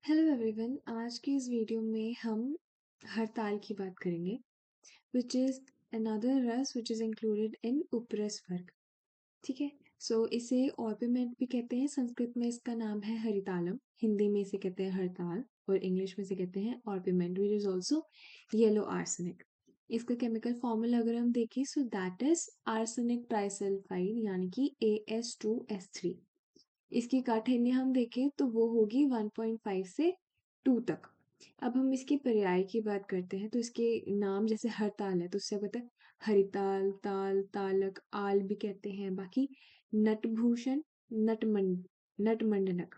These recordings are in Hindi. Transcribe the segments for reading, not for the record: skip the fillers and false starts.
Hello everyone. आज की इस वीडियो में हम हड़ताल की बात करेंगे विच इज़ अनदर रस विच इज़ इंक्लूडेड इन उपरस वर्ग। ठीक है। सो इसे ऑर्पिमेंट भी कहते हैं। संस्कृत में इसका नाम है हरितालम, हिंदी में इसे कहते हैं हड़ताल और इंग्लिश में इसे कहते हैं orpiment which is also yellow arsenic. इसका केमिकल फॉर्मूला अगर हम देखें so that is arsenic trisulphide यानी कि AS2S3। इसकी काठिन्य हम देखें तो वो होगी 1.5 से 2 तक। अब हम इसके पर्याय की बात करते हैं तो इसके नाम जैसे हरताल है तो उससे पता है हरिताल, ताल, तालक, आल भी कहते हैं। बाकी नटभूषण, नटमंड, नटमंडनक,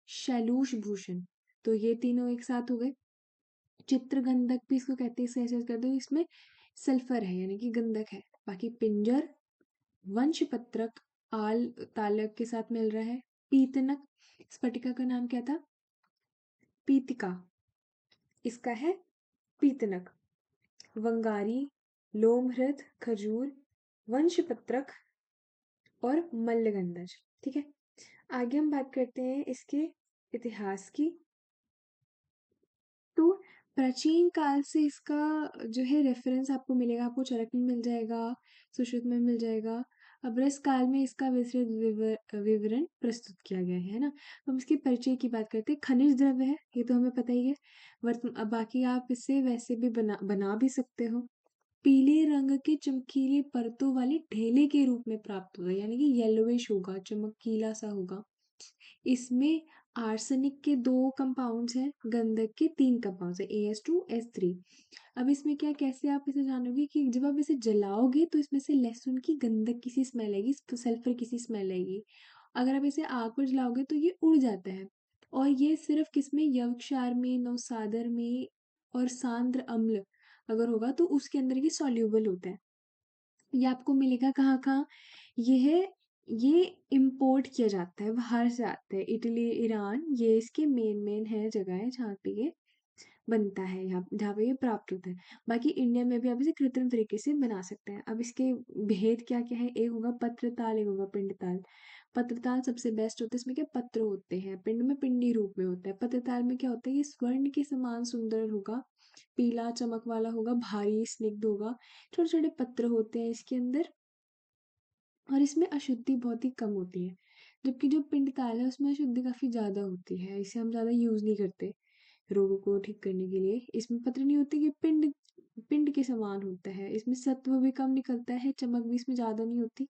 शैलूष भूषण, तो ये तीनों एक साथ हो गए। चित्रगंधक भी इसको कहते हैं, इसे ऐसे कर दो, इसमें सल्फर है यानी कि गंधक है। बाकी पिंजर, वंशपत्रक, आल तालक के साथ मिल रहा है। पीतनक, स्फटिका का नाम क्या था? पीतिका, इसका है पीतनक। वंगारी, लोमहृद, खजूर, वंशपत्रक और मल्लगंधज। ठीक है। आगे हम बात करते हैं इसके इतिहास की। तो प्राचीन काल से इसका जो है रेफरेंस आपको मिलेगा, आपको चरक में मिल जाएगा, सुश्रुत में मिल जाएगा। अब्रस काल में इसका विस्तृत विवरण प्रस्तुत किया गया है ना। हम इसके परिचय की बात करते हैं। खनिज द्रव्य है, ये तो हमें पता ही है। बाकी आप इसे वैसे भी बना बना भी सकते हो। पीले रंग के चमकीले परतों वाले ढेले के रूप में प्राप्त होगा यानी कि येलोविश होगा, चमकीला सा होगा। इसमें आर्सेनिक के 2 कंपाउंड्स हैं, गंधक के 3 कंपाउंड्स हैं, AS2S3। अब इसमें क्या, कैसे आप इसे जानोगे कि जब आप इसे जलाओगे तो इसमें से लहसुन की गंधक की सी स्मेल आएगी, सल्फर की सी स्मेल आएगी। अगर आप इसे आग पर जलाओगे तो ये उड़ जाता है। और ये सिर्फ किसमें, यवक्षार में, नौसादर में और सांद्र अम्ल अगर होगा तो उसके अंदर ये सॉल्यूबल होता है। ये आपको मिलेगा कहाँ कहाँ, ये है, ये इम्पोर्ट किया जाता है, बाहर से आता है, इटली, ईरान, ये इसके मेन है जगह है जहाँ पे ये बनता है, यहाँ जहाँ पे ये प्राप्त होता है। बाकी इंडिया में भी आप इसे कृत्रिम तरीके से बना सकते हैं। अब इसके भेद क्या क्या है, एक होगा पत्रताल, एक होगा पिंडताल। पत्रताल सबसे बेस्ट होता है, इसमें क्या पत्र होते हैं, पिंड में पिंडी रूप में होता है। पत्रताल में क्या होता है, ये स्वर्ण के समान सुंदर होगा, पीला चमक वाला होगा, भारी स्निग्ध होगा, छोटे छोटे पत्र होते हैं इसके अंदर और इसमें अशुद्धि बहुत ही कम होती है। जबकि जो पिंडताल है उसमें अशुद्धि काफ़ी ज़्यादा होती है, इसे हम ज़्यादा यूज़ नहीं करते रोगों को ठीक करने के लिए। इसमें पत्र नहीं होती, कि पिंड पिंड के समान होता है, इसमें सत्व भी कम निकलता है, चमक भी इसमें ज़्यादा नहीं होती,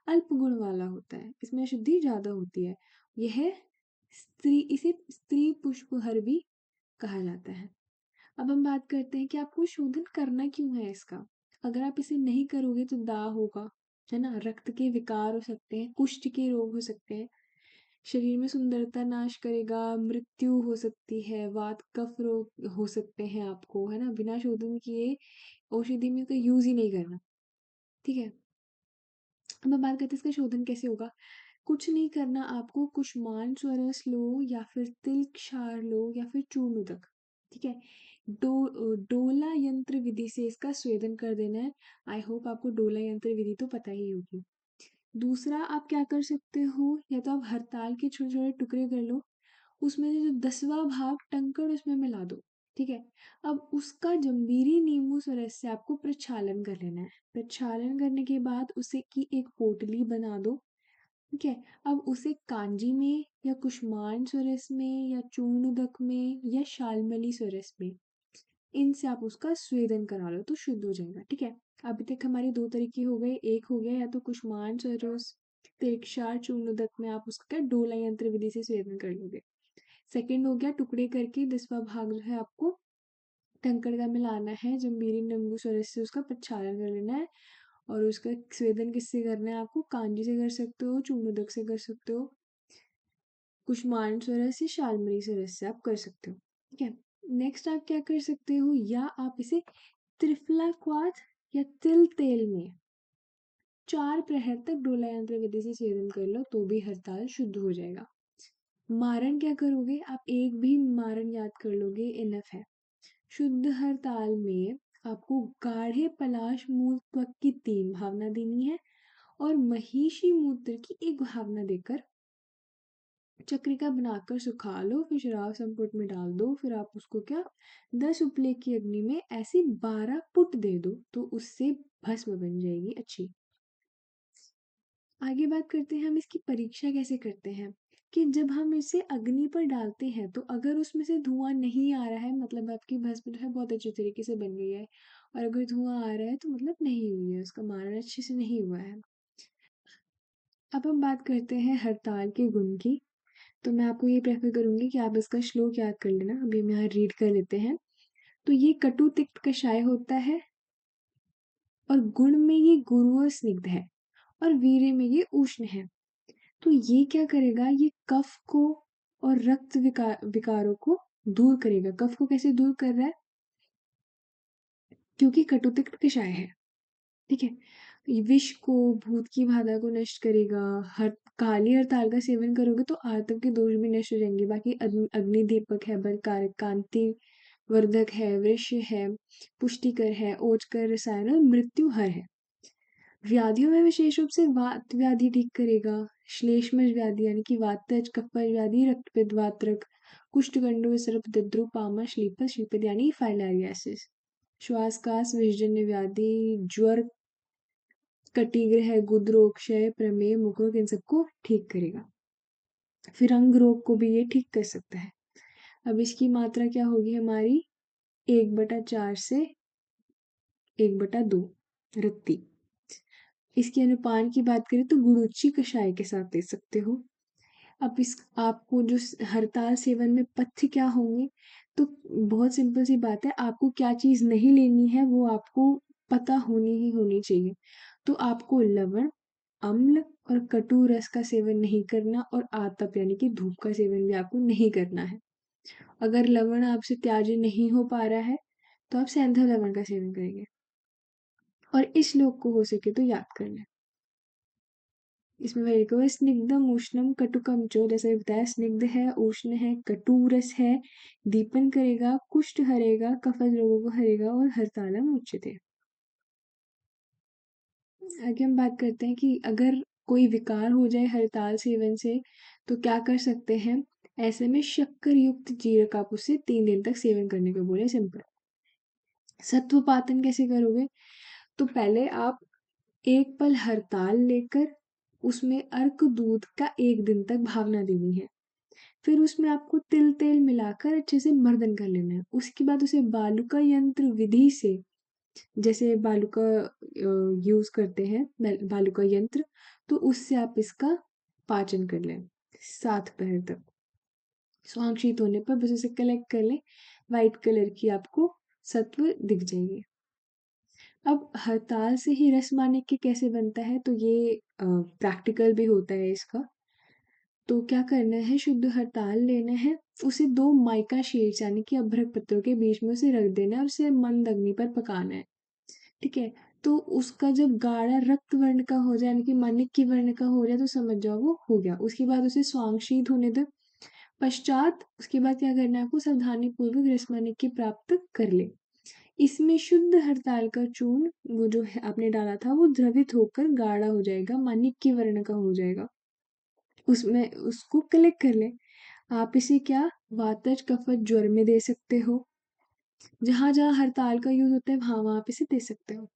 अल्प गुण वाला होता है, इसमें अशुद्धि ज़्यादा होती है। यह स्त्री, इसे स्त्री पुष्पहर भी कहा जाता है। अब हम बात करते हैं कि आपको शोधन करना क्यों है इसका। अगर आप इसे नहीं करोगे तो दाह होगा, है ना, रक्त के विकार हो सकते हैं, कुष्ठ के रोग हो सकते हैं, शरीर में सुंदरता नाश करेगा, मृत्यु हो सकती है, वात कफ रोग हो सकते हैं आपको, है ना। बिना शोधन किए औषधि में का यूज ही नहीं करना। ठीक है। अब हम बात करते हैं इसका शोधन कैसे होगा। कुछ नहीं करना आपको, कुष्मांड स्वरस लो या फिर तिल क्षार लो या फिर चूर्णोदक। ठीक है। डोला यंत्र विधि से इसका स्वेदन कर देना है। आई होप आपको डोला यंत्र विधि तो पता ही होगी। दूसरा आप क्या कर सकते हो, या तो आप हरताल के छोटे छोटे टुकड़े कर लो, उसमें से जो 10वां भाग टंकण उसमें मिला दो। ठीक है। अब उसका जम्बीरी नींबू से रस से आपको प्रक्षालन कर लेना है। प्रक्षालन करने के बाद उसे की एक पोटली बना दो। ठीक है। अब उसे कांजी में या कुष्मांड स्वरस में या चूर्णोदक में या शाल्मली स्वरस में, इनसे आप उसका स्वेदन करा लो तो शुद्ध हो जाएगा। ठीक है। अभी तक हमारे 2 तरीके हो गए, एक हो गया या तो कुष्मांड स्वरस, तेक्षार चूर्णोदक में आप उसका क्या डोला यंत्र विधि से स्वेदन कर लोगे। सेकंड हो गया टुकड़े करके 10वां भाग जो है आपको टंकण का मिलाना है, जम्बीरी नींबू स्वरस से उसका प्रक्षालन कर लेना है। और उसका स्वेदन किससे करना है आपको, कांजी से कर सकते हो, चूर्णोदक से कर सकते हो, कुष्मांड स्वरस या शाल्मली स्वरस से आप कर सकते हो। ठीक है। नेक्स्ट आप क्या कर सकते हो, या आप इसे त्रिफला क्वाथ या तिल तेल में 4 प्रहर तक डोला यंत्र विधि से सेवन कर लो तो भी हड़ताल शुद्ध हो जाएगा। मारण क्या करोगे, आप एक भी मारण याद कर लोगे इनफ है। शुद्ध हड़ताल में आपको गाढ़े पलाश मूल त्वक की 3 भावना देनी है और महिषी मूत्र की 1 भावना देकर चक्रिका बनाकर सुखा लो, फिर शराब संपुट में डाल दो, फिर आप उसको क्या 10 उपले की अग्नि में ऐसे 12 पुट दे दो, तो उससे भस्म बन जाएगी अच्छी। आगे बात करते हैं हम इसकी परीक्षा कैसे करते हैं, कि जब हम इसे अग्नि पर डालते हैं तो अगर उसमें से धुआं नहीं आ रहा है, मतलब आपकी भस्म जो है बहुत अच्छे तरीके से बन गई है, और अगर धुआं आ रहा है तो मतलब नहीं हुई है, उसका मारना अच्छे से नहीं हुआ है। अब हम बात करते हैं हड़ताल के गुण की। तो मैं आपको ये प्रेफर करूंगी कि आप इसका श्लोक याद कर लेना, अभी हम यहाँ रीड कर लेते हैं। तो ये कटु तिक्त कषाय होता है, और गुण में ये गुरु और स्निग्ध है, और वीर्य में ये उष्ण है। तो ये क्या करेगा, ये कफ को और रक्त विकारों को दूर करेगा। कफ को कैसे दूर कर रहा है, क्योंकि कटुतिक्त कषाय है, ठीक है। ये विष को, भूत की बाधा को नष्ट करेगा। हर काली हड़ताल का सेवन करोगे तो आर्तव के दोष भी नष्ट हो जाएंगे। बाकी अग्नि दीपक है, बलकारक, कांति वर्धक है, वृक्ष है, पुष्टिकर है, ओजकर, रसायन और मृत्युहर है। व्याधियों में विशेष रूप से वात व्याधि ठीक करेगा। श्लेष्मज व्याधि यानी कि वातज, कफज व्याधि, रक्तपित्त, वात्रक, कुष्ठगंडो, सर्प, दद्रु, पामा, श्लीपद यानी फाइलेरियासिस, श्वासकास विषजन्य व्याधि, ज्वर, कटिग्र है, गुदरोग, क्षय, प्रमेय, मुखरोग, इन सबको ठीक करेगा। फिर अंग रोग को भी ये ठीक कर सकता है। अब इसकी मात्रा क्या होगी हमारी, 1/4 से 1/2 रत्ती। इसके अनुपान की बात करें तो गुड़ुची कषाय के साथ दे सकते हो। अब इस आपको जो हरताल सेवन में पथ्य क्या होंगे, तो बहुत सिंपल सी बात है, आपको क्या चीज़ नहीं लेनी है वो आपको पता होनी ही होनी चाहिए। तो आपको लवण, अम्ल और कटु रस का सेवन नहीं करना, और आतप यानी कि धूप का सेवन भी आपको नहीं करना है। अगर लवण आपसे त्याज्य नहीं हो पा रहा है तो आप सैंधव लवण का सेवन करेंगे, और इस श्लोक को हो सके तो याद कर लें। इसमें मेरे को स्निग्धम उष्णम कटुकम चो, जैसे बताया स्निग्ध है, उष्ण है, कटुरस है, दीपन करेगा, कुष्ठ हरेगा, कफज रोगों को हरेगा, और हरतालम उच्यते। आगे हम बात करते हैं कि अगर कोई विकार हो जाए हरताल सेवन से तो क्या कर सकते हैं। ऐसे में शक्कर युक्त जीरक आप उसे 3 दिन तक सेवन करने को बोले, सिंपल। सत्व पातन कैसे करोगे, तो पहले आप एक पल हरताल लेकर उसमें अर्क दूध का 1 दिन तक भावना देनी है। फिर उसमें आपको तिल तेल मिलाकर अच्छे से मर्दन कर लेना है। उसके बाद उसे बालुका यंत्र विधि से, जैसे बालुका यूज करते हैं, बालुका यंत्र, तो उससे आप इसका पाचन कर लें 7 पहर तक। स्वांग शीत होने पर बस उसे कलेक्ट कर लें, वाइट कलर की आपको सत्व दिख जाएगी। अब हरताल से ही रस माणिक्य कैसे बनता है, तो ये प्रैक्टिकल भी होता है इसका। तो क्या करना है, शुद्ध हरताल लेना है, उसे 2 माइका शीट्स यानी कि अभ्रक पत्रों के बीच में उसे रख देना है, और उसे मंद अग्नि पर पकाना है, ठीक है। तो उसका जब गाढ़ा रक्त वर्ण का हो जाए यानी कि माणिक्य वर्ण का हो जाए तो समझ जाओ वो हो गया। उसके बाद उसे स्वांगशीत होने दो। पश्चात उसके बाद क्या करना है, आपको सावधानी पूर्वक रसमानिक्य प्राप्त कर ले। इसमें शुद्ध हरताल का चूर्ण वो जो है आपने डाला था वो द्रवित होकर गाढ़ा हो जाएगा, माणिक्य वर्ण का हो जाएगा, उसमें उसको कलेक्ट कर ले। आप इसे क्या वातज, कफज, ज्वर में दे सकते हो। जहाँ जहाँ हड़ताल का यूज होता है वहाँ वहाँ आप इसे दे सकते हो।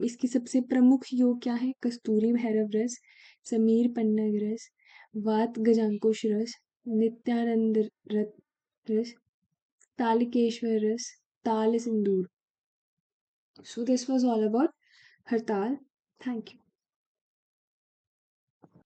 इसकी सबसे प्रमुख योग क्या है, कस्तूरी भैरव रस, समीर पन्नग रस, वात गजांकुश रस, नित्यानंद रस, तालिकेश्वर रस, ताल सिंदूर। So this was all about हड़ताल। Thank you.